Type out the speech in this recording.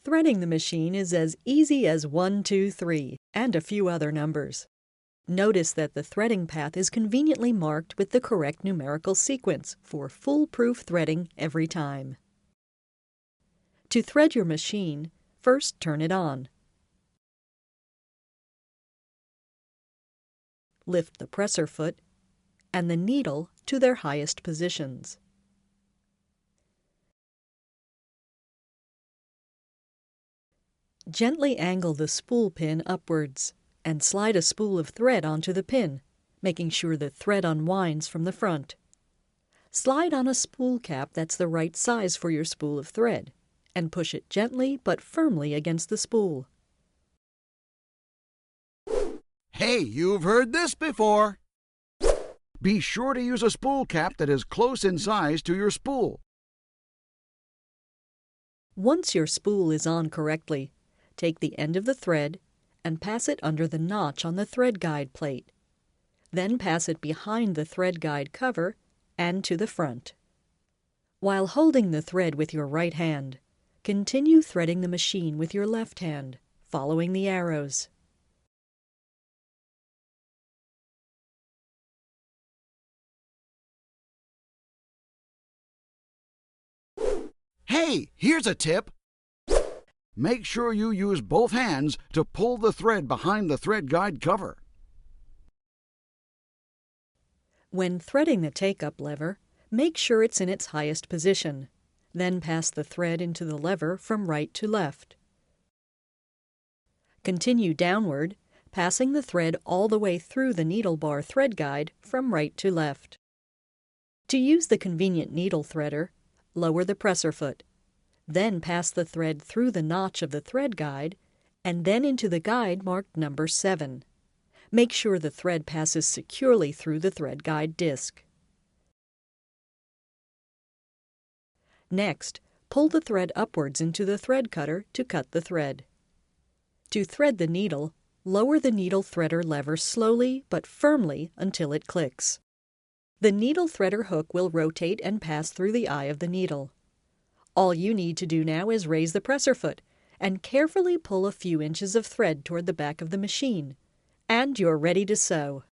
Threading the machine is as easy as 1, 2, 3, and a few other numbers. Notice that the threading path is conveniently marked with the correct numerical sequence for foolproof threading every time. To thread your machine, first turn it on. Lift the presser foot and the needle to their highest positions. Gently angle the spool pin upwards and slide a spool of thread onto the pin, making sure the thread unwinds from the front. Slide on a spool cap that's the right size for your spool of thread, and push it gently but firmly against the spool. Hey, you've heard this before. Be sure to use a spool cap that is close in size to your spool. Once your spool is on correctly, take the end of the thread and pass it under the notch on the thread guide plate. Then pass it behind the thread guide cover and to the front. While holding the thread with your right hand, continue threading the machine with your left hand, following the arrows. Hey, here's a tip. Make sure you use both hands to pull the thread behind the thread guide cover. When threading the take-up lever, make sure it's in its highest position. Then pass the thread into the lever from right to left. Continue downward, passing the thread all the way through the needle bar thread guide from right to left. To use the convenient needle threader, lower the presser foot. Then pass the thread through the notch of the thread guide and then into the guide marked number 7. Make sure the thread passes securely through the thread guide disc. Next, pull the thread upwards into the thread cutter to cut the thread. To thread the needle, lower the needle threader lever slowly but firmly until it clicks. The needle threader hook will rotate and pass through the eye of the needle. All you need to do now is raise the presser foot and carefully pull a few inches of thread toward the back of the machine, and you're ready to sew.